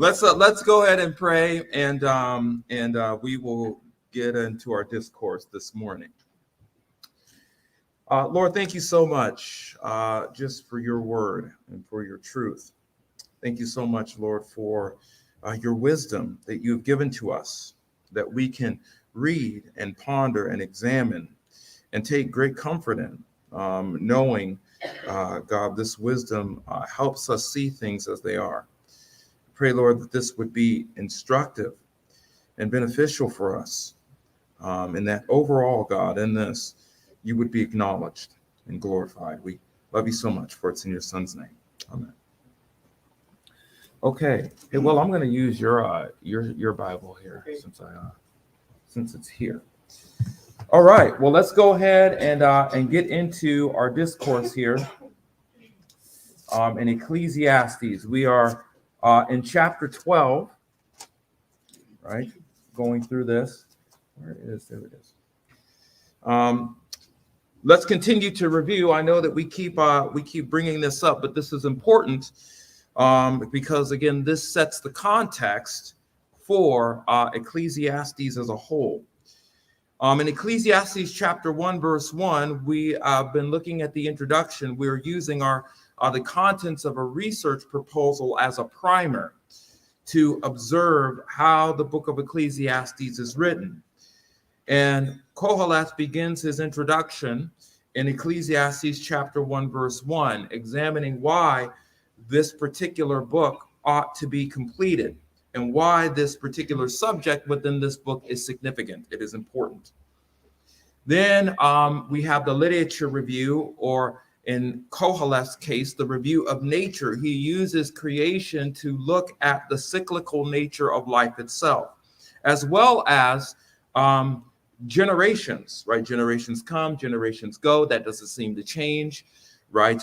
Let's go ahead and pray, and we will get into our discourse this morning. Lord, thank you so much just for your word and for your truth. Thank you so much, Lord, for your wisdom that you have given to us, that we can read and ponder and examine and take great comfort in, knowing, God, this wisdom helps us see things as they are. Pray, Lord, that this would be instructive and beneficial for us, and that overall, God, in this, you would be acknowledged and glorified. We love you so much, for it's in your Son's name. Amen. Okay. Hey, well, I'm going to use your Bible here since it's here. All right. Well, let's go ahead and get into our discourse here in Ecclesiastes. We are in chapter 12, right? Going through this. Where it is? There it is. Let's continue to review. I know that we keep bringing this up, but this is important because, again, this sets the context for Ecclesiastes as a whole. In Ecclesiastes chapter 1, verse 1, we have been looking at the introduction. We're using the contents of a research proposal as a primer to observe how the book of Ecclesiastes is written. And Koheleth begins his introduction in Ecclesiastes chapter 1, verse 1, examining why this particular book ought to be completed and why this particular subject within this book is significant. It is important. Then we have the literature review, or in Koheleth's case, the review of nature. He uses creation to look at the cyclical nature of life itself, as well as generations, right? Generations come, generations go. That doesn't seem to change, right?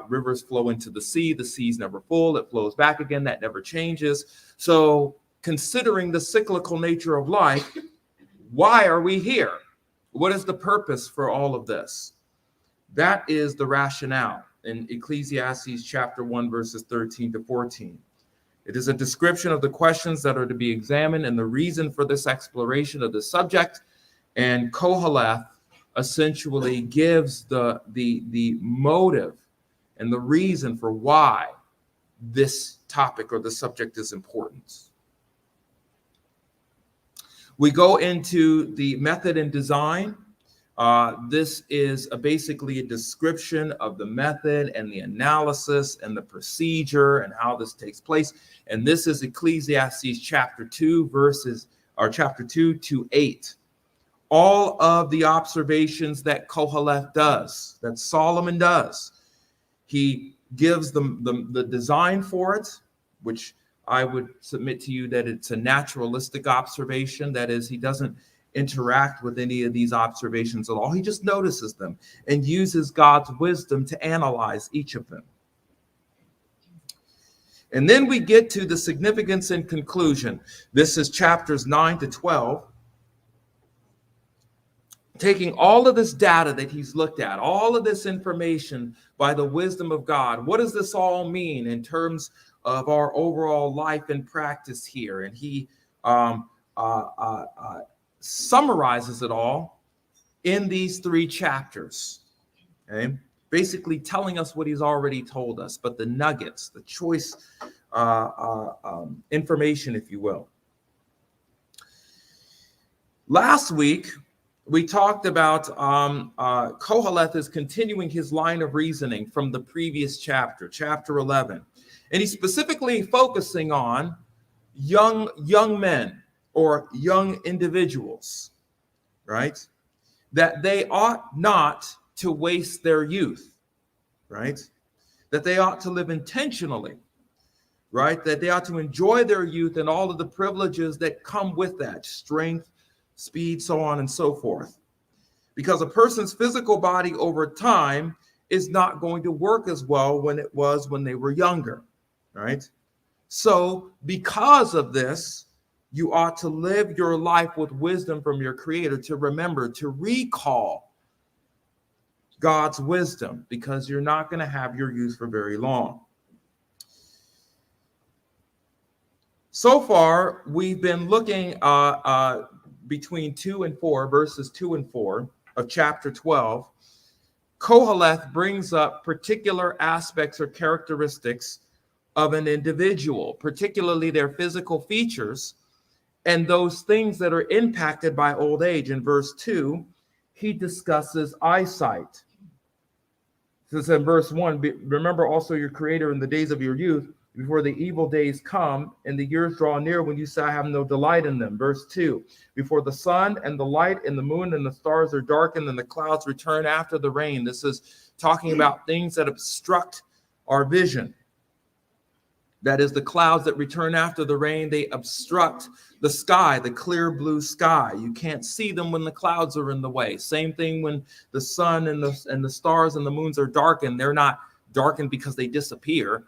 Rivers flow into the sea's never full. It flows back again. That never changes. So considering the cyclical nature of life, why are we here? What is the purpose for all of this? That is the rationale in Ecclesiastes chapter 1, verses 13 to 14. It is a description of the questions that are to be examined and the reason for this exploration of the subject. And Koheleth essentially gives the motive and the reason for why this topic or the subject is important. We go into the method and design. This is basically a description of the method and the analysis and the procedure and how this takes place. And this is Ecclesiastes chapter 2 chapter 2 to 8. All of the observations that Koheleth does, that Solomon does, he gives the design for it, which I would submit to you that it's a naturalistic observation. That is, he doesn't interact with any of these observations at all. He just notices them and uses God's wisdom to analyze each of them. And then we get to the significance and conclusion. This is chapters 9 to 12. Taking all of this data that he's looked at, all of this information by the wisdom of God, what does this all mean in terms of our overall life and practice here? And he summarizes it all in these 3 chapters, okay? Basically telling us what he's already told us, but the nuggets, the choice information, if you will. Last week, we talked about Koheleth is continuing his line of reasoning from the previous chapter, chapter 11. And he's specifically focusing on young men or young individuals, right? That they ought not to waste their youth, right? That they ought to live intentionally, right? That they ought to enjoy their youth and all of the privileges that come with that, strength, speed, so on and so forth. Because a person's physical body over time is not going to work as well when it was when they were younger, right? So because of this, you ought to live your life with wisdom from your Creator, to remember, to recall God's wisdom, because you're not going to have your youth for very long. So far, we've been looking between 2 and 4, verses 2 and 4 of chapter 12. Koheleth brings up particular aspects or characteristics of an individual, particularly their physical features and those things that are impacted by old age. In verse 2, he discusses eyesight. This is in verse 1, remember also your Creator in the days of your youth, before the evil days come and the years draw near when you say, I have no delight in them. Verse 2, before the sun and the light and the moon and the stars are darkened and the clouds return after the rain. This is talking about things that obstruct our vision. That is, the clouds that return after the rain, they obstruct the sky, the clear blue sky. You can't see them when the clouds are in the way. Same thing when the sun and the stars and the moons are darkened. They're not darkened because they disappear.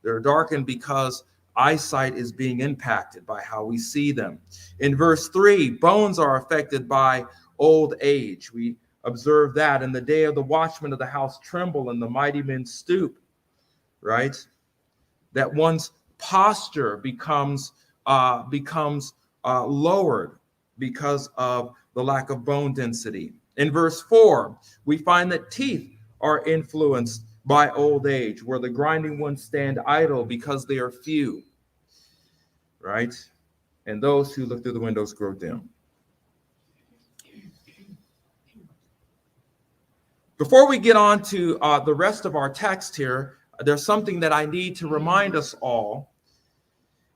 They're darkened because eyesight is being impacted by how we see them. In verse 3, bones are affected by old age. We observe that in the day of the watchmen of the house tremble and the mighty men stoop, right? That one's posture becomes lowered because of the lack of bone density. In verse 4, we find that teeth are influenced by old age, where the grinding ones stand idle because they are few, right? And those who look through the windows grow dim. Before we get on to the rest of our text here, there's something that I need to remind us all,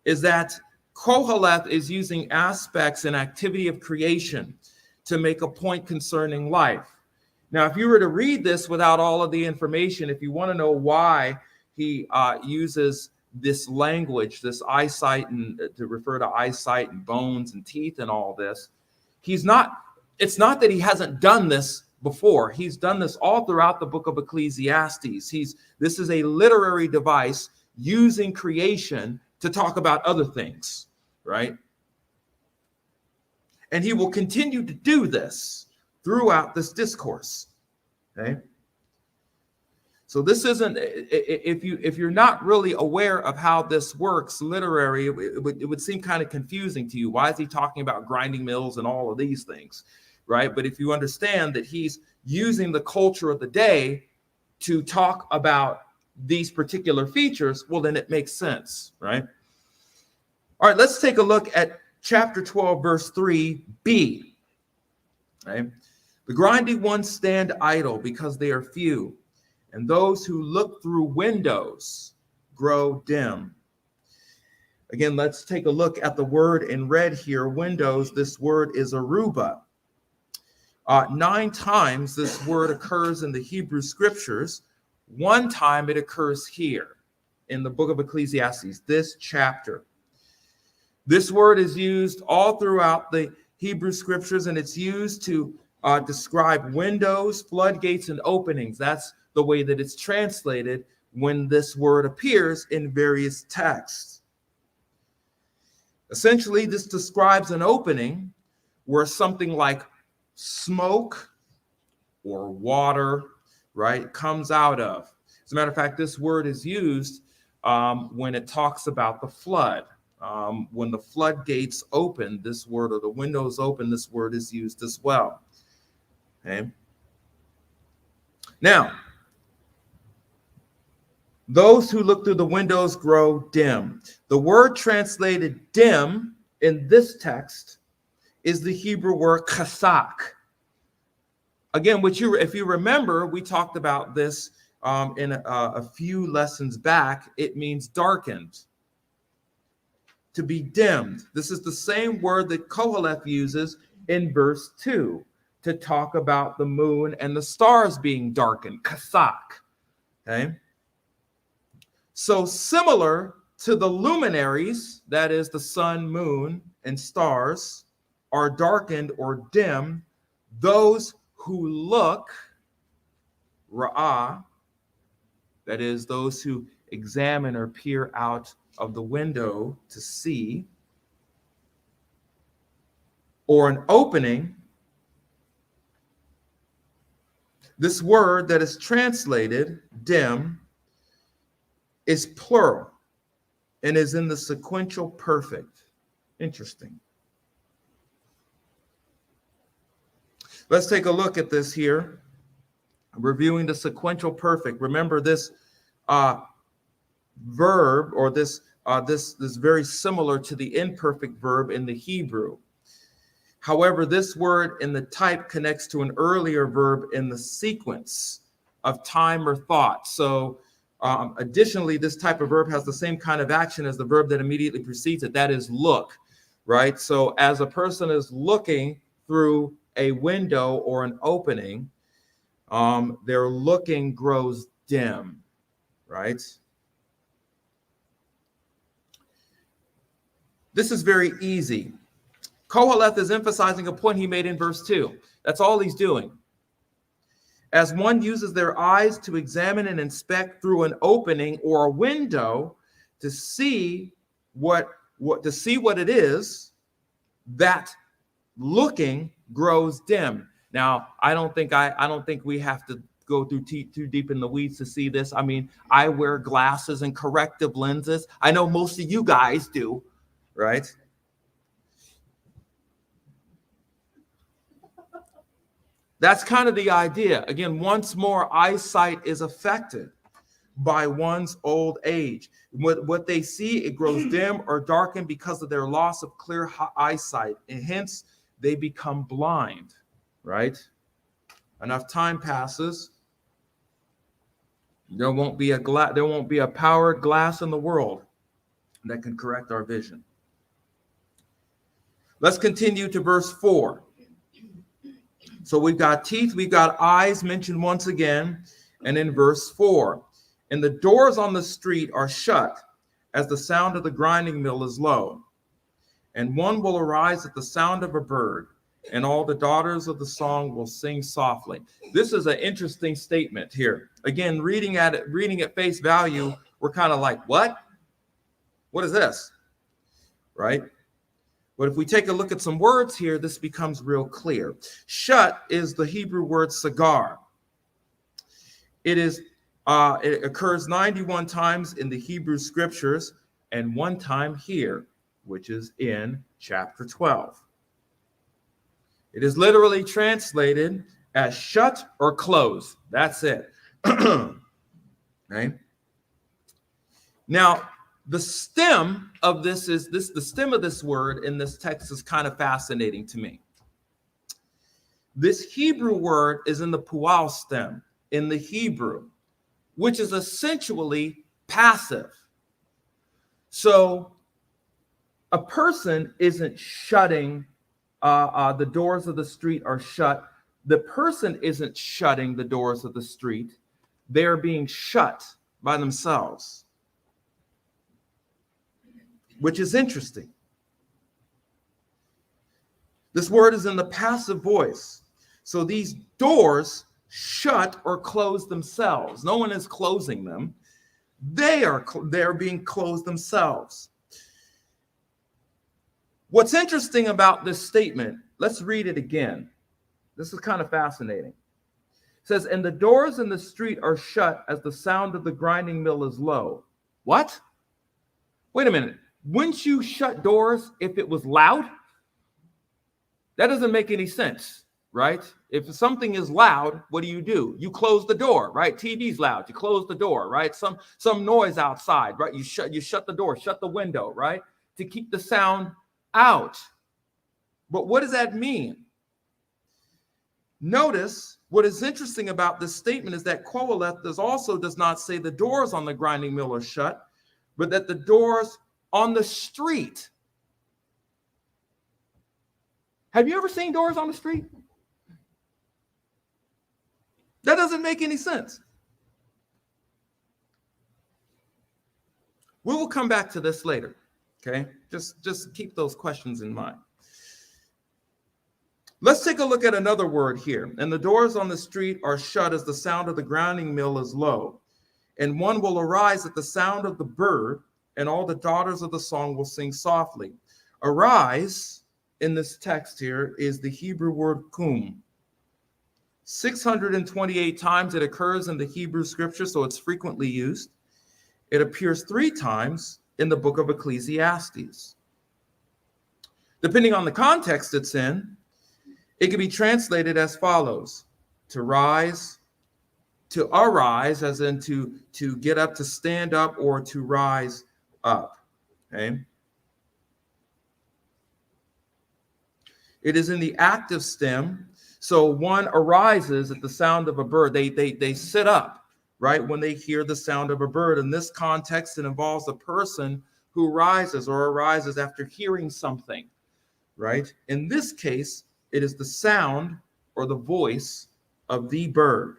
is that Koheleth is using aspects and activity of creation to make a point concerning life. Now, if you were to read this without all of the information, if you want to know why he uses this language, this eyesight, and to refer to eyesight and bones and teeth and all this, it's not that he hasn't done this before. He's done this all throughout the book of Ecclesiastes. This is a literary device using creation to talk about other things, right? And he will continue to do this throughout this discourse. Okay? So this isn't, if you're not really aware of how this works literary, it would seem kind of confusing to you. Why is he talking about grinding mills and all of these things, right? But if you understand that he's using the culture of the day to talk about these particular features, well, then it makes sense, right? All right, let's take a look at chapter 12, verse 3b. Right? The grinding ones stand idle because they are few, and those who look through windows grow dim. Again, let's take a look at the word in red here, windows. This word is aruba. 9 times this word occurs in the Hebrew scriptures. 1 time it occurs here in the book of Ecclesiastes, this chapter. This word is used all throughout the Hebrew scriptures, and it's used to describe windows, floodgates, and openings. That's the way that it's translated when this word appears in various texts. Essentially, this describes an opening where something like smoke or water, right, comes out of. As a matter of fact, this word is used when it talks about the flood. When the floodgates open, this word, or the windows open, this word is used as well. Okay. Now, those who look through the windows grow dim. The word translated dim in this text is the Hebrew word kasak. Again, if you remember, we talked about this in a few lessons back. It means darkened, to be dimmed. This is the same word that Koheleth uses in verse 2 to talk about the moon and the stars being darkened, kasak. Okay? So similar to the luminaries, that is the sun, moon, and stars, are darkened or dim, those who look, ra'ah, that is those who examine or peer out of the window to see, or an opening. This word that is translated dim is plural and is in the sequential perfect. Interesting. Let's take a look at this here. Reviewing the sequential perfect. Remember this verb, or this very similar to the imperfect verb in the Hebrew. However, this word in the type connects to an earlier verb in the sequence of time or thought. So additionally, this type of verb has the same kind of action as the verb that immediately precedes it. That is look, right? So as a person is looking through a window or an opening, their looking grows dim, right? This is very easy. Koheleth is emphasizing a point he made in verse 2. That's all he's doing. As one uses their eyes to examine and inspect through an opening or a window to see what it is, that looking grows dim. Now, I don't think we have to go through too deep in the weeds to see this. I mean, I wear glasses and corrective lenses. I know most of you guys do, right? That's kind of the idea. Again, once more, eyesight is affected by one's old age. What they see, it grows dim or darkened because of their loss of clear eyesight, and hence they become blind, right? Enough time passes, there won't be a powered glass in the world that can correct our vision. Let's continue to verse 4. So we've got teeth, we've got eyes mentioned once again, and in verse 4, and the doors on the street are shut as the sound of the grinding mill is low, and one will arise at the sound of a bird, and all the daughters of the song will sing softly. This is an interesting statement here. Again, reading at face value, we're kind of like, what? What is this? Right? But if we take a look at some words here, this becomes real clear. Shut is the Hebrew word sagar. It occurs 91 times in the Hebrew scriptures and one time here, which is in chapter 12. It is literally translated as shut or close. That's it. Okay. Now, the stem of this the stem of this word in this text is kind of fascinating to me. This Hebrew word is in the pual stem in the Hebrew, which is essentially passive. So a person isn't shutting, the doors of the street are shut. The person isn't shutting the doors of the street. They're being shut by themselves, which is interesting. This word is in the passive voice. So these doors shut or close themselves. No one is closing them. They're being closed themselves. What's interesting about this statement, let's read it again. This is kind of fascinating. It says, and the doors in the street are shut as the sound of the grinding mill is low. What? Wait a minute. Wouldn't you shut doors if it was loud? That doesn't make any sense, right? If something is loud, what do? You close the door, right? TV's loud, you close the door, right? Some noise outside, right? You shut the door, shut the window, right? To keep the sound out. But what does that mean? Notice what is interesting about this statement is that Qoheleth does not say the doors on the grinding mill are shut, but that the doors on the street. Have you ever seen doors on the street? That doesn't make any sense. We will come back to this later, okay? Just keep those questions in mind. Let's take a look at another word here. And the doors on the street are shut as the sound of the grinding mill is low. And one will arise at the sound of the bird, and all the daughters of the song will sing softly. Arise in this text here is the Hebrew word kum. 628 times it occurs in the Hebrew scripture, so it's frequently used. It appears 3 times in the book of Ecclesiastes. Depending on the context it's in, it can be translated as follows: to rise, to arise, as in to get up, to stand up, or to rise up. Okay. It is in the active stem. So one arises at the sound of a bird. They sit up, right, when they hear the sound of a bird. In this context, it involves a person who rises or arises after hearing something, right? In this case, it is the sound or the voice of the bird.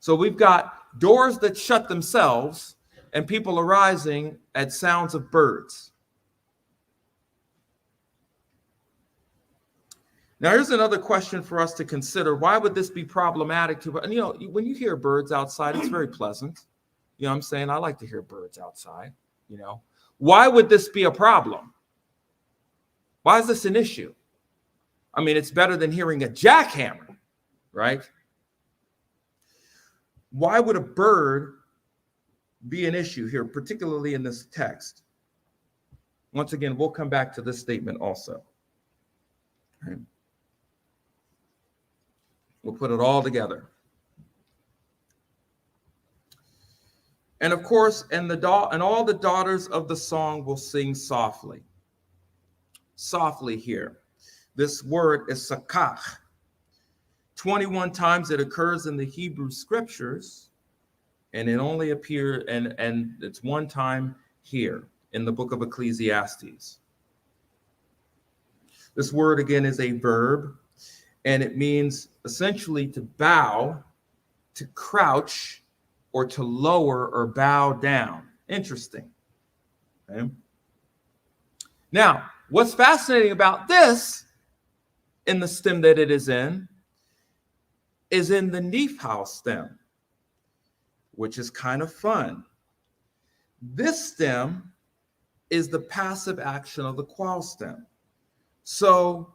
So we've got doors that shut themselves and people arising at sounds of birds. Now, here's another question for us to consider. Why would this be problematic to, and when you hear birds outside, it's very pleasant. You know what I'm saying? I like to hear birds outside, Why would this be a problem? Why is this an issue? I mean, it's better than hearing a jackhammer, right? Why would a bird be an issue here, particularly in this text? Once again, we'll come back to this statement also. Right. We'll put it all together. And of course, and all the daughters of the song will sing softly. Softly here. This word is sakach. 21 times it occurs in the Hebrew scriptures, and it only appears, and it's one time here in the book of Ecclesiastes. This word again is a verb, and it means essentially to bow, to crouch, or to lower or bow down. Interesting. Okay. Now, what's fascinating about this in the stem that it is in the Nephal stem, which is kind of fun. This stem is the passive action of the qual stem. So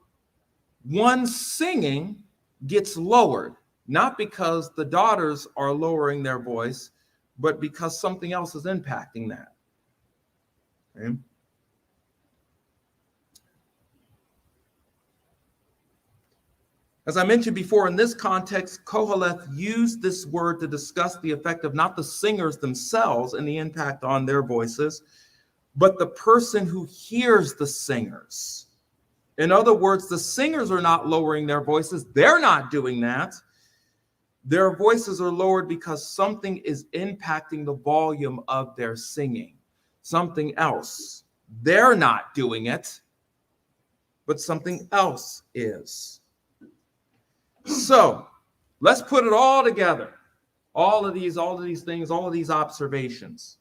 one singing gets lowered, not because the daughters are lowering their voice, but because something else is impacting that. Okay. As I mentioned before, in this context, Koheleth used this word to discuss the effect of not the singers themselves and the impact on their voices, but the person who hears the singers. In other words, the singers are not lowering their voices. They're not doing that. Their voices are lowered because something is impacting the volume of their singing. Something else. They're not doing it, but something else is. So let's put it all together. All of these things, all of these observations.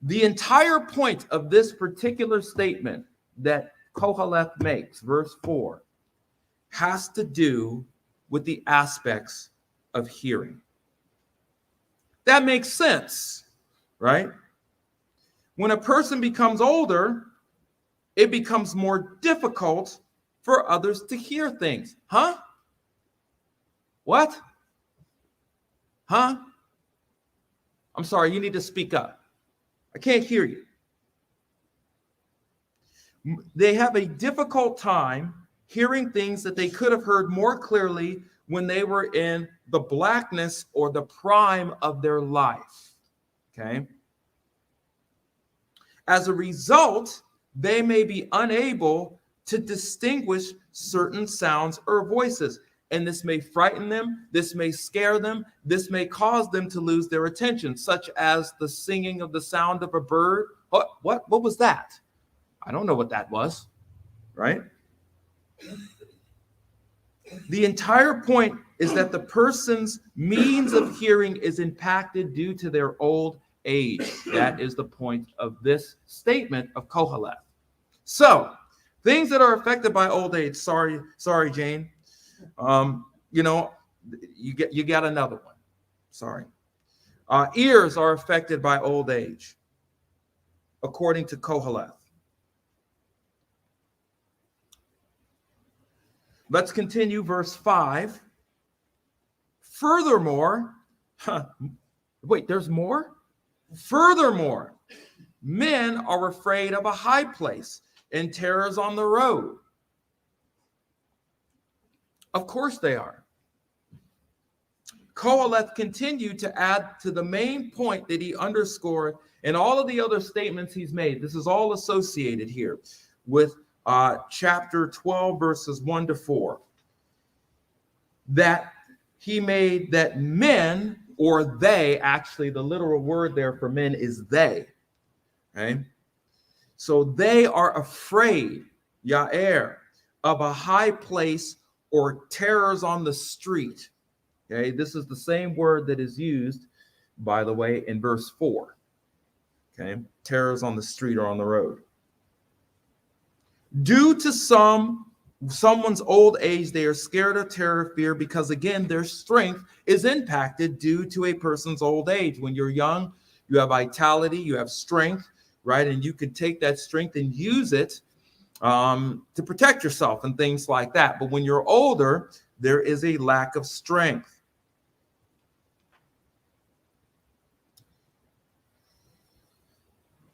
The entire point of this particular statement that Koheleth makes, verse 4, has to do with the aspects of hearing. That makes sense, right? When a person becomes older, it becomes more difficult for others to hear things. Huh? What? Huh? I'm sorry, you need to speak up. I can't hear you. They have a difficult time hearing things that they could have heard more clearly when they were in the blackness or the prime of their life. Okay? As a result, they may be unable to distinguish certain sounds or voices. And this may frighten them, this may scare them, this may cause them to lose their attention, such as the singing of the sound of a bird. What was that? I don't know what that was, right? The entire point is that the person's means of hearing is impacted due to their old age. That is the point of this statement of Koheleth. So, things that are affected by old age. Sorry, Jane. You got another one. Sorry. Ears are affected by old age, according to Koheleth. Let's continue verse 5. Furthermore, Wait, there's more? Furthermore, men are afraid of a high place and terrors on the road. Of course they are. Koheleth continued to add to the main point that he underscored in all of the other statements he's made. This is all associated here with chapter 12, verses 1 to 4. That he made that men, or they, actually the literal word there for men is they. Okay? So they are afraid, Ya'er, of a high place or terrors on the street. Okay, this is the same word that is used, by the way, in verse 4. Okay, terrors on the street or on the road. Due to someone's old age, they are scared of terror, fear, because again, their strength is impacted due to a person's old age. When you're young, you have vitality, you have strength, right? And you can take that strength and use it to protect yourself and things like that. But when you're older, there is a lack of strength.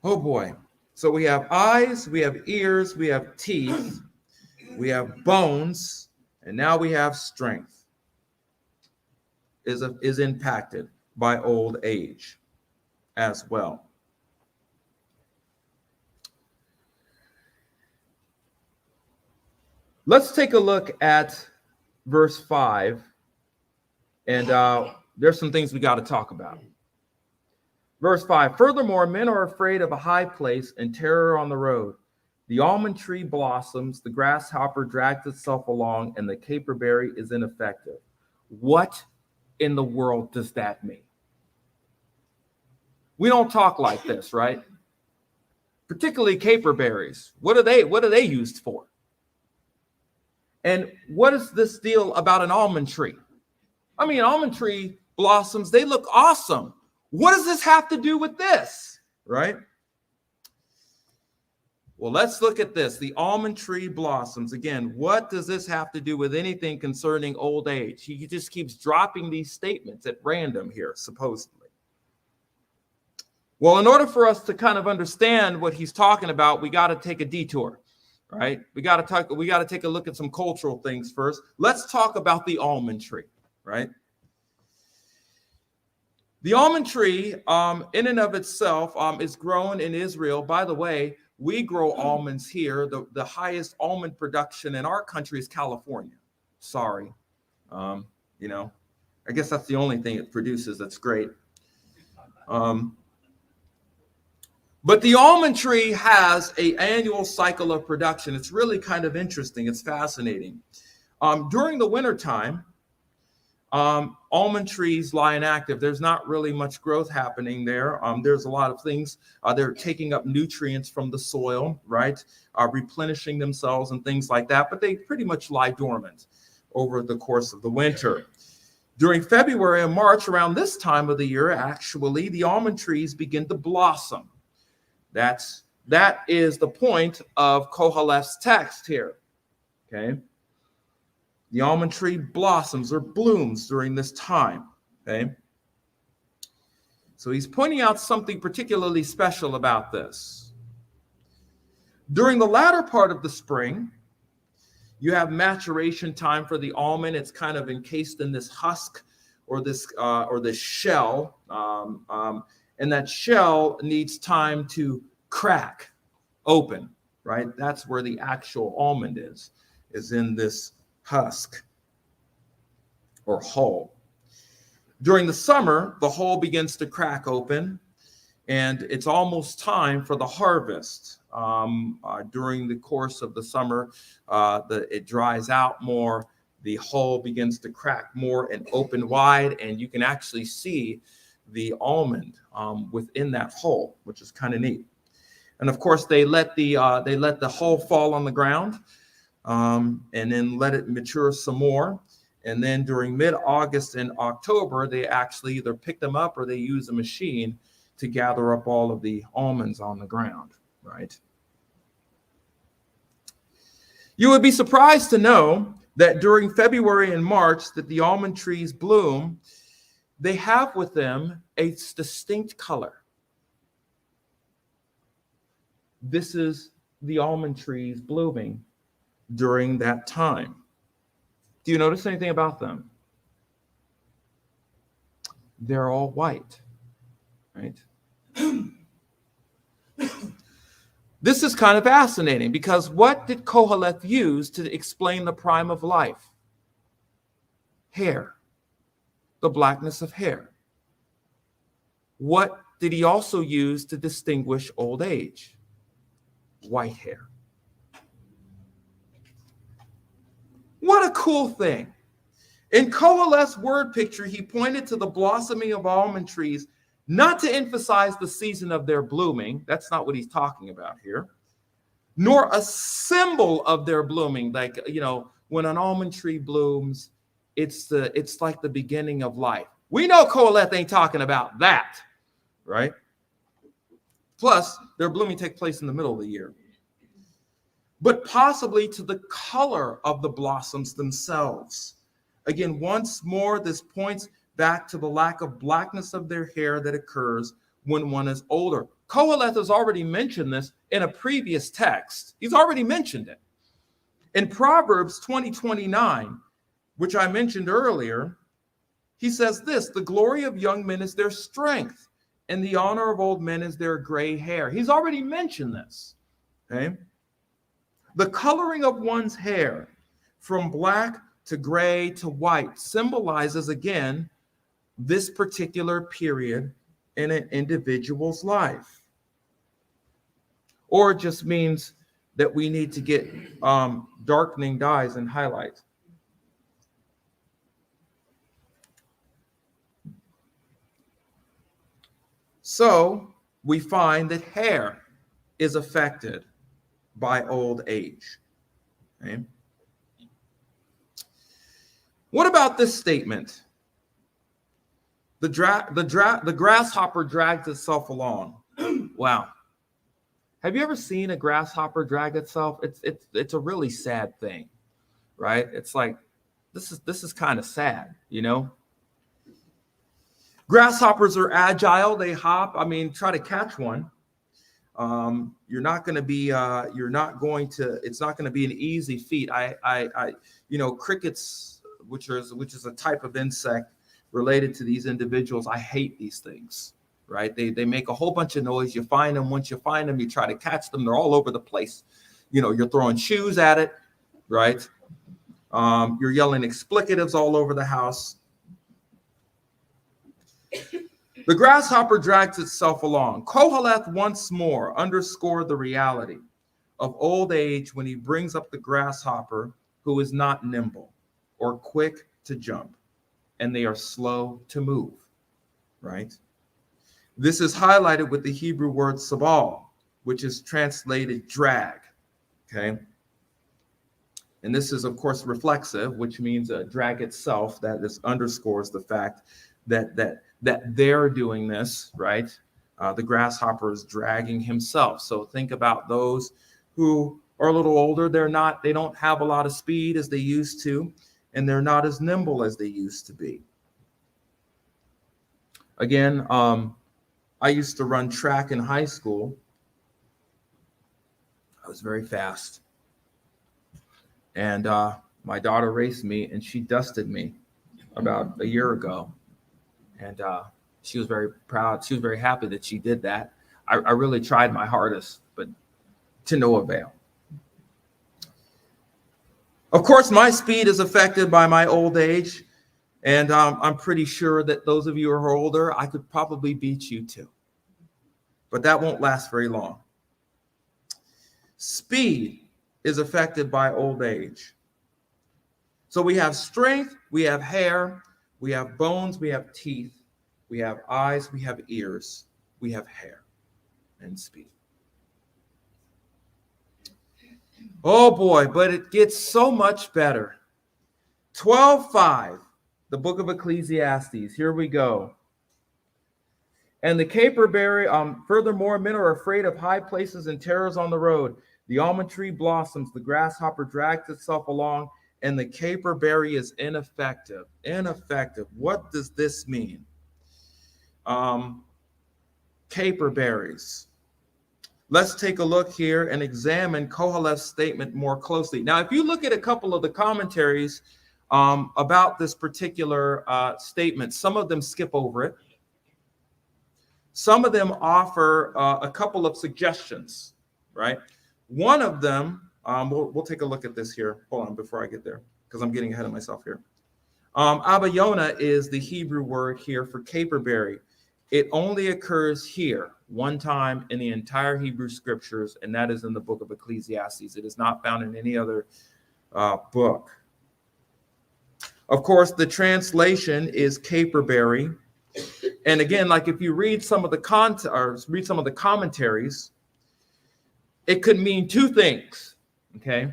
Oh boy. So we have eyes, we have ears, we have teeth, we have bones, and now we have strength is impacted by old age as well. Let's take a look at verse 5, and there's some things we got to talk about. Verse 5, furthermore, men are afraid of a high place and terror on the road. The almond tree blossoms, the grasshopper drags itself along, and the caperberry is ineffective. What in the world does that mean? We don't talk like this, right? Particularly caperberries. What are they used for? And what is this deal about an almond tree? I mean, almond tree blossoms, they look awesome. What does this have to do with this, right? Well, let's look at this. The almond tree blossoms. Again, what does this have to do with anything concerning old age? He just keeps dropping these statements at random here, supposedly. Well, in order for us to kind of understand what he's talking about, we got to take a detour, right? We got to take a look at some cultural things first. Let's talk about the almond tree, right? The almond tree, in and of itself, is grown in Israel. By the way, we grow almonds here. The highest almond production in our country is California. Sorry. I guess that's the only thing it produces that's great. But the almond tree has an annual cycle of production. It's really kind of interesting. It's fascinating. During the wintertime, almond trees lie inactive. There's not really much growth happening there. There's a lot of things. They're taking up nutrients from the soil, right? Replenishing themselves and things like that. But they pretty much lie dormant over the course of the winter. During February and March, around this time of the year, actually, the almond trees begin to blossom. That is the point of Koheleth's text here. Okay. The almond tree blossoms or blooms during this time, okay? So he's pointing out something particularly special about this. During the latter part of the spring, you have maturation time for the almond. It's kind of encased in this husk or this shell, and that shell needs time to crack open, right? That's where the actual almond is in this husk or hull. During the summer, the hull begins to crack open, and it's almost time for the harvest. During the course of the summer, it dries out more, the hull begins to crack more and open wide, and you can actually see the almond within that hull, which is kind of neat. And of course, they let the hull fall on the ground. And then let it mature some more. And then during mid-August and October, they actually either pick them up or they use a machine to gather up all of the almonds on the ground, right? You would be surprised to know that during February and March that the almond trees bloom, they have with them a distinct color. This is the almond trees blooming during that time. Do you notice anything about them? They're all white, right? This is kind of fascinating because what did Koheleth use to explain the prime of life? Hair, the blackness of hair. What did he also use to distinguish old age? White hair. What a cool thing. In Koheleth's word picture, he pointed to the blossoming of almond trees, not to emphasize the season of their blooming. That's not what he's talking about here. Nor a symbol of their blooming. Like, when an almond tree blooms, it's like the beginning of life. We know Koheleth ain't talking about that, right? Plus, their blooming takes place in the middle of the year. But possibly to the color of the blossoms themselves. Again, once more, this points back to the lack of blackness of their hair that occurs when one is older. Koheleth has already mentioned this in a previous text. He's already mentioned it. In Proverbs 20:29, which I mentioned earlier, he says this: the glory of young men is their strength, and the honor of old men is their gray hair. He's already mentioned this. Okay? The coloring of one's hair from black to gray to white symbolizes, again, this particular period in an individual's life. Or it just means that we need to get darkening dyes and highlights. So we find that hair is affected by old age. Okay? What about this statement? The grasshopper drags itself along. Wow. Have you ever seen a grasshopper drag itself? It's a really sad thing, right? It's like, this is kind of sad, Grasshoppers are agile. They hop. Try to catch one. It's not going to be an easy feat. Crickets, which is a type of insect related to these individuals. I hate these things, right? They make a whole bunch of noise. You find them. Once you find them, you try to catch them. They're all over the place. You're throwing shoes at it, right? You're yelling explicatives all over the house. The grasshopper drags itself along. Koheleth once more underscored the reality of old age when he brings up the grasshopper who is not nimble or quick to jump, and they are slow to move, right? This is highlighted with the Hebrew word sabal, which is translated drag, okay? And this is, of course, reflexive, which means drag itself. That just underscores the fact that they're doing this, right? The grasshopper is dragging himself. So think about those who are a little older. They don't have a lot of speed as they used to, and they're not as nimble as they used to be. Again, I used to run track in high school. I was very fast. And my daughter raced me, and she dusted me about a year ago. And she was very proud. She was very happy that she did that. I really tried my hardest, but to no avail. Of course, my speed is affected by my old age. And I'm pretty sure that those of you who are older, I could probably beat you too. But that won't last very long. Speed is affected by old age. So we have strength, we have hair, we have bones, we have teeth, we have eyes, we have ears, we have hair and speed. Oh boy, but it gets so much better. 12:5, the book of Ecclesiastes. Here we go. And the caperberry, furthermore, men are afraid of high places and terrors on the road. The almond tree blossoms, the grasshopper drags itself along, and the caperberry is ineffective. Ineffective. What does this mean? caper berries. Let's take a look here and examine Koheleth's statement more closely. Now, if you look at a couple of the commentaries about this particular statement, some of them skip over it. Some of them offer a couple of suggestions, right? One of them, we'll take a look at this here. Hold on before I get there, because I'm getting ahead of myself here. Abayona is the Hebrew word here for caperberry. It only occurs here one time in the entire Hebrew scriptures, and that is in the book of Ecclesiastes. It is not found in any other book. Of course, the translation is caperberry. And again, like if you read some of the commentaries, it could mean two things, okay?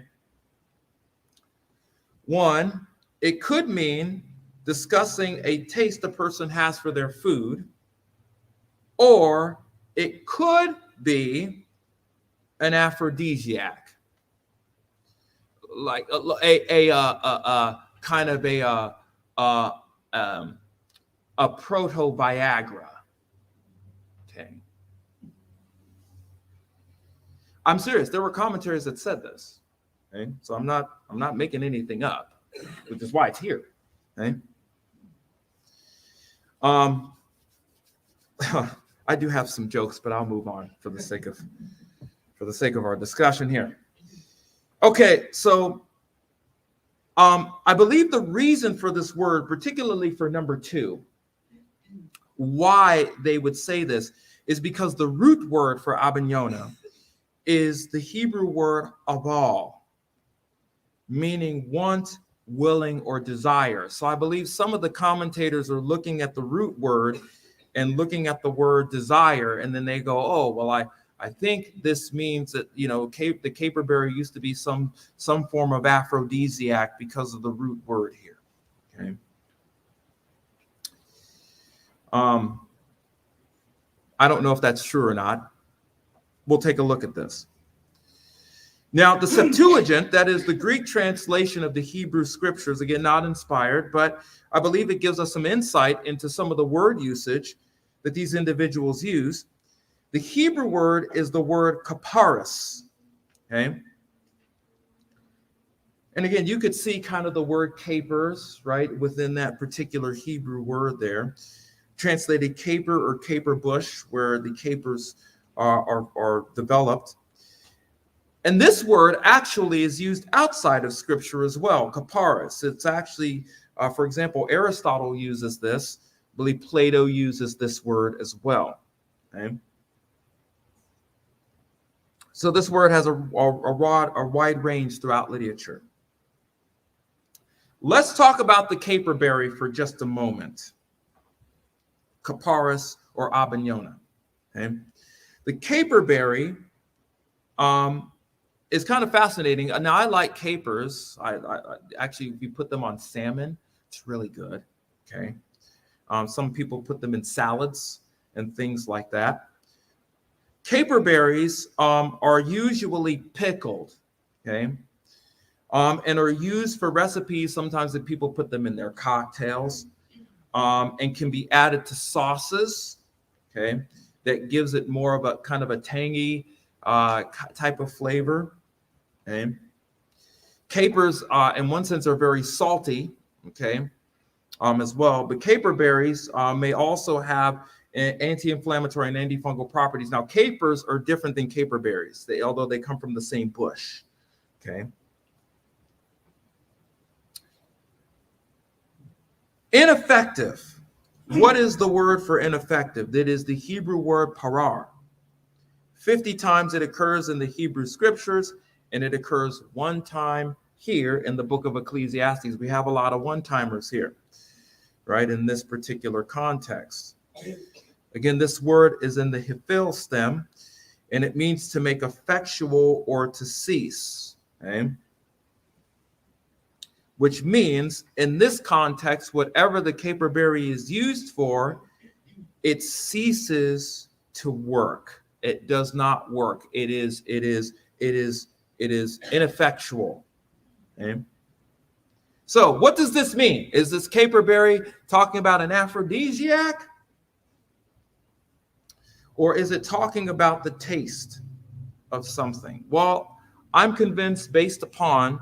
One, it could mean discussing a taste a person has for their food, or it could be an aphrodisiac, like a kind of a proto-Viagra. Okay, I'm serious. There were commentaries that said this. Okay, so I'm not making anything up, which is why it's here. Okay. I do have some jokes, but I'll move on for the sake of our discussion here. Okay, so I believe the reason for this word, particularly for number 2, why they would say this is because the root word for Abayona is the Hebrew word aval, meaning want, willing, or desire. So I believe some of the commentators are looking at the root word and looking at the word desire, and then they go, oh, well, I think this means that, you know, the caperberry used to be some form of aphrodisiac because of the root word here. Okay. I don't know if that's true or not. We'll take a look at this. Now, the Septuagint, that is the Greek translation of the Hebrew scriptures, again, not inspired, but I believe it gives us some insight into some of the word usage that these individuals use. The Hebrew word is the word kaparis, okay? And again, you could see kind of the word capers, right, within that particular Hebrew word there. Translated caper or caper bush, where the capers are developed. And this word actually is used outside of Scripture as well, kaparis. It's actually, for example, Aristotle uses this. I believe Plato uses this word as well. Okay? So this word has a wide range throughout literature. Let's talk about the caperberry for just a moment. Kaparis or Abayona. Okay? The caperberry is kind of fascinating. Now, I like capers. I actually, if you put them on salmon, it's really good. Okay. Some people put them in salads and things like that. Caperberries are usually pickled, okay, and are used for recipes. Sometimes that people put them in their cocktails, and can be added to sauces, okay, that gives it more of a kind of a tangy type of flavor. Okay. Capers, in one sense, are very salty, okay, as well. But caperberries may also have anti-inflammatory and antifungal properties. Now, capers are different than caperberries, although they come from the same bush, okay. Ineffective. What is the word for ineffective? That is the Hebrew word parar. 50 times it occurs in the Hebrew scriptures, and it occurs one time here in the book of Ecclesiastes. We have a lot of one-timers here, right, in this particular context. Again, this word is in the Hiphil stem, and it means to make effectual or to cease, okay? Which means, in this context, whatever the caperberry is used for, it ceases to work. It does not work. It is ineffectual. Okay? So what does this mean? Is this caperberry talking about an aphrodisiac? Or is it talking about the taste of something? Well, I'm convinced, based upon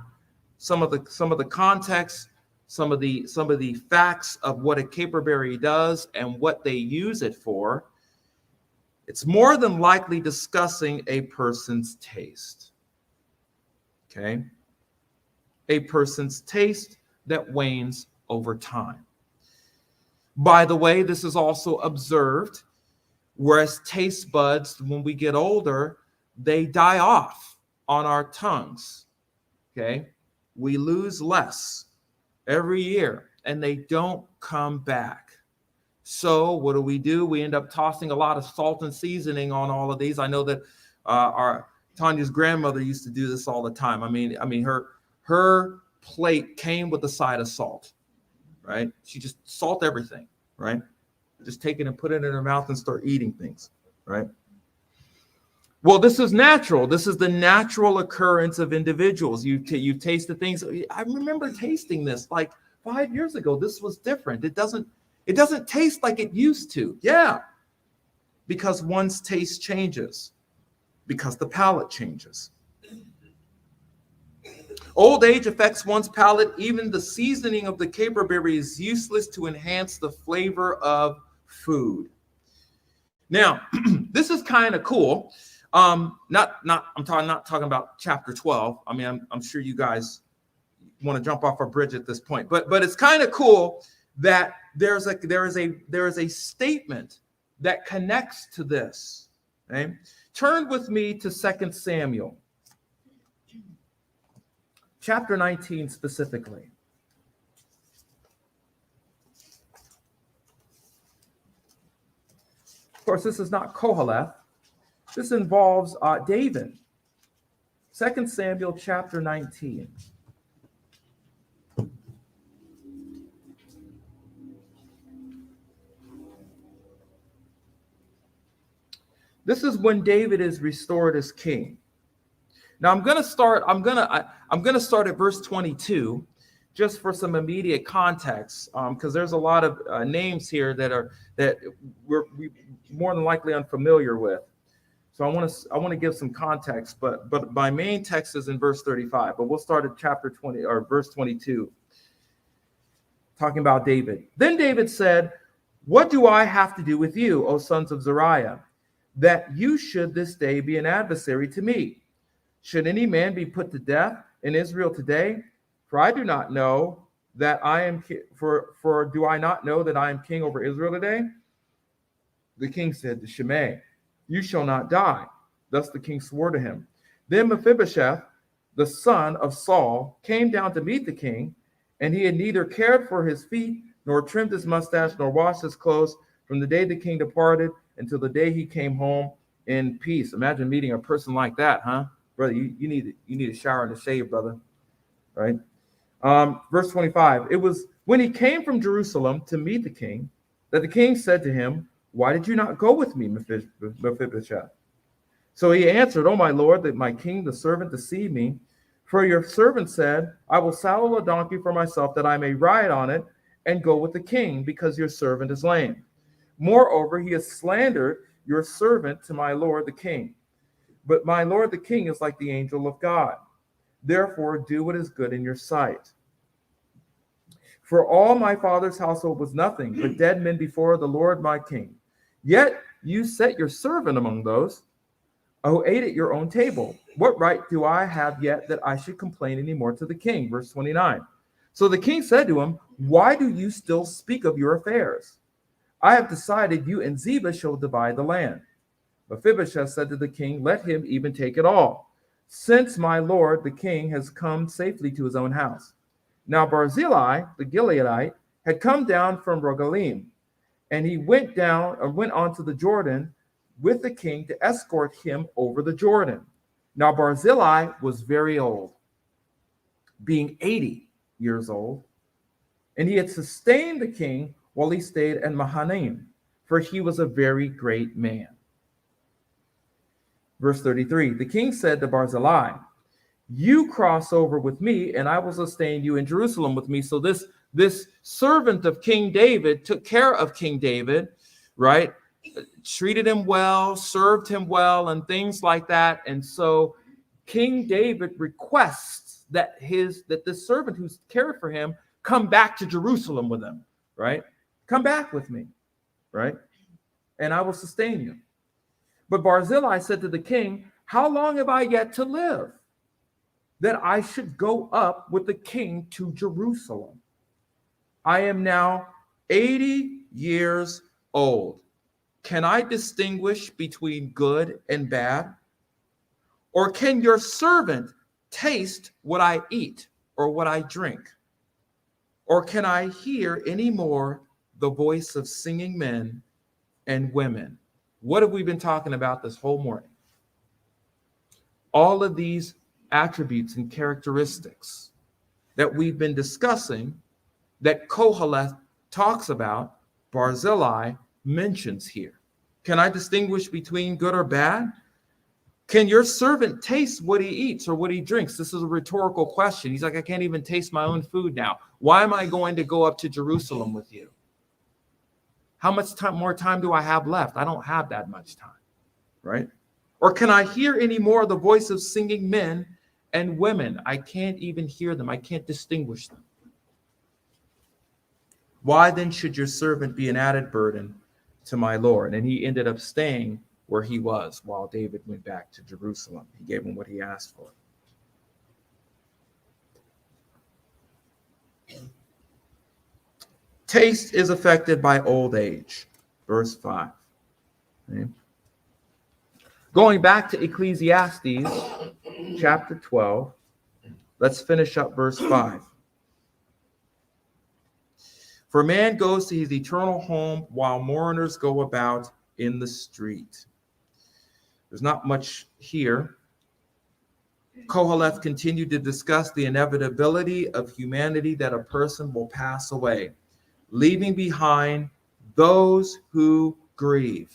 some of the context, some of the facts of what a caperberry does and what they use it for, it's more than likely discussing a person's taste. Okay? A person's taste that wanes over time. By the way, this is also observed, whereas taste buds, when we get older, they die off on our tongues. Okay? We lose less every year, and they don't come back. So what do? We end up tossing a lot of salt and seasoning on all of these. I know that our Tanya's grandmother used to do this all the time. I mean, her plate came with a side of salt, right? She just salt everything, right? Just take it and put it in her mouth and start eating things, right? Well, this is natural. This is the natural occurrence of individuals. You've tasted things. I remember tasting this like 5 years ago. This was different. It doesn't taste like it used to. Yeah, because one's taste changes, because the palate changes. Old age affects one's palate. Even the seasoning of the caperberry is useless to enhance the flavor of food. Now, this is kind of cool. I'm not talking about chapter 12. I mean, I'm sure you guys want to jump off a bridge at this point, but it's kind of cool that there is a statement that connects to this. Okay? Turn with me to 2 Samuel, chapter 19 specifically. Of course, this is not Koheleth. This involves David. 2 Samuel chapter 19. This is when David is restored as king. Now I'm going to start at verse 22 just for some immediate context, because there's a lot of names here that we're more than likely unfamiliar with. So I want to give some context, but my main text is in verse 35, but we'll start at chapter 20 or verse 22, talking about David. Then David said, "What do I have to do with you, O sons of Zeruiah, that you should this day be an adversary to me? Should any man be put to death in Israel today? For I do not know that I am for do I not know that I am king over Israel today?" The king said to Shimei, "You shall not die." Thus the king swore to him. Then Mephibosheth, the son of Saul, came down to meet the king, and he had neither cared for his feet, nor trimmed his mustache, nor washed his clothes from the day the king departed until the day he came home in peace. Imagine meeting a person like that, huh? Brother, you need a shower and a shave, brother. Right? Verse 25. It was when he came from Jerusalem to meet the king that the king said to him, "Why did you not go with me, Mephibosheth?" So he answered, "Oh, my lord, that my king, the servant, deceived me. For your servant said, I will saddle a donkey for myself that I may ride on it and go with the king, because your servant is lame. Moreover, he has slandered your servant to my lord the king. But my lord the king is like the angel of God. Therefore, do what is good in your sight. For all my father's household was nothing but dead men before the Lord my king. Yet you set your servant among those who ate at your own table. What right do I have yet that I should complain any more to the king?" Verse 29. So the king said to him, "Why do you still speak of your affairs? I have decided you and Ziba shall divide the land." Mephibosheth said to the king, "Let him even take it all, since my lord the king has come safely to his own house." Now Barzillai, the Gileadite, had come down from Rogelim, and he went on to the Jordan with the king to escort him over the Jordan. Now Barzillai was very old, being 80 years old, and he had sustained the king while he stayed in Mahanaim, for he was a very great man. Verse 33, the king said to Barzillai, "You cross over with me, and I will sustain you in Jerusalem with me." So this servant of King David took care of King David, right? treated him well, served him well, and things like that. And so King David requests that this servant who's cared for him come back to Jerusalem with him, right? Come back with me, right? And I will sustain you. But Barzillai said to the king, how long have I yet to live, that I should go up with the king to Jerusalem? I am now 80 years old. Can I distinguish between good and bad? Or can your servant taste what I eat or what I drink? Or can I hear any more the voice of singing men and women? What have we been talking about this whole morning? All of these attributes and characteristics that we've been discussing, that Koheleth talks about, Barzillai mentions here. Can I distinguish between good or bad? Can your servant taste what he eats or what he drinks? This is a rhetorical question. He's like, I can't even taste my own food now. Why am I going to go up to Jerusalem with you? How much more time do I have left? I don't have that much time, right? Or can I hear any more the voice of singing men and women? I can't even hear them. I can't distinguish them. Why then should your servant be an added burden to my Lord? And he ended up staying where he was while David went back to Jerusalem. He gave him what he asked for. Taste is affected by old age, verse 5. Okay. Going back to Ecclesiastes chapter 12, let's finish up verse 5. For man goes to his eternal home while mourners go about in the street. There's not much here. Koheleth continued to discuss the inevitability of humanity, that a person will pass away, leaving behind those who grieve.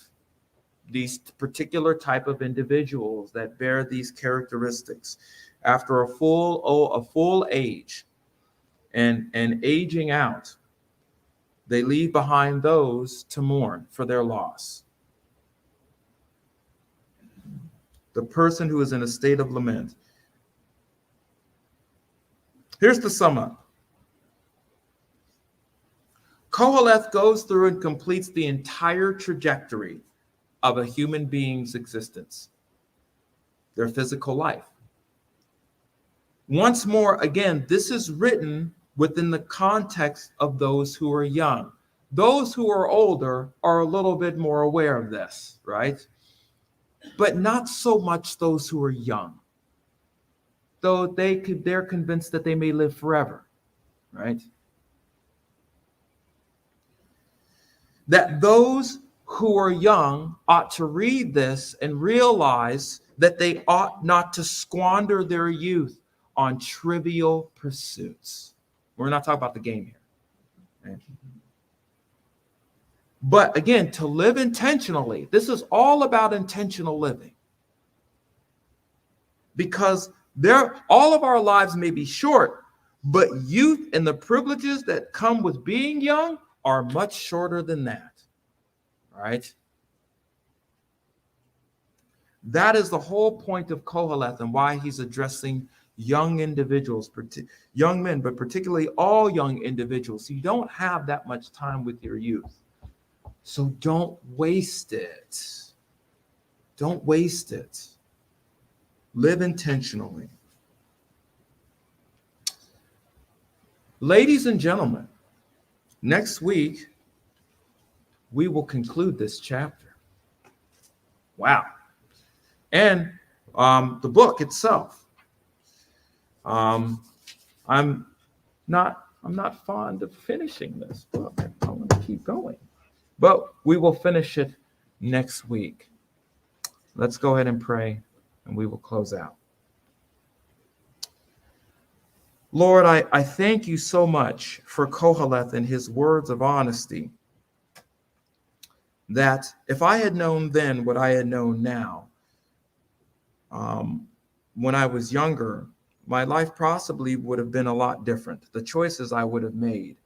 These particular type of individuals that bear these characteristics. After a full age and aging out, they leave behind those to mourn for their loss. The person who is in a state of lament. Here's the sum up. Koheleth goes through and completes the entire trajectory of a human being's existence, their physical life. Once more, again, this is written within the context of those who are young. Those who are older are a little bit more aware of this, right? But not so much those who are young, though they're convinced that they may live forever, right? That those who are young ought to read this and realize that they ought not to squander their youth on trivial pursuits. We're not talking about the game here. Right? But again, to live intentionally, this is all about intentional living. Because all of our lives may be short, but youth and the privileges that come with being young are much shorter than that. Right? That is the whole point of Koheleth and why he's addressing young individuals, young men, but particularly all young individuals. You don't have that much time with your youth. So don't waste it. Don't waste it. Live intentionally. Ladies and gentlemen, next week, we will conclude this chapter. Wow. And the book itself. I'm not fond of finishing this book. I want to keep going. But we will finish it next week. Let's go ahead and pray, and we will close out. Lord, I thank you so much for Koheleth and his words of honesty, that if I had known then what I had known now, when I was younger, my life possibly would have been a lot different. The choices I would have made,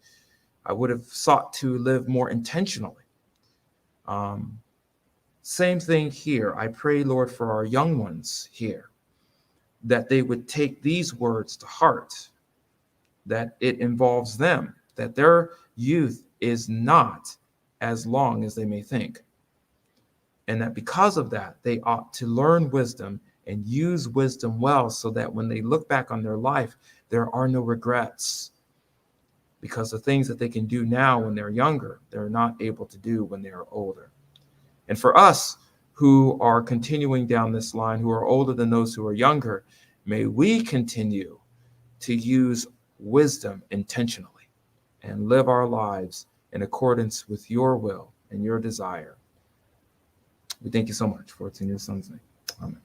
I would have sought to live more intentionally. Same thing here. I pray, Lord, for our young ones here, that they would take these words to heart, that it involves them, that their youth is not as long as they may think. And that because of that, they ought to learn wisdom and use wisdom well, so that when they look back on their life, there are no regrets. Because the things that they can do now when they're younger, they're not able to do when they are older. And for us who are continuing down this line, who are older than those who are younger, may we continue to use wisdom intentionally and live our lives in accordance with your will and your desire. We thank you so much for it's in your son's name. Amen.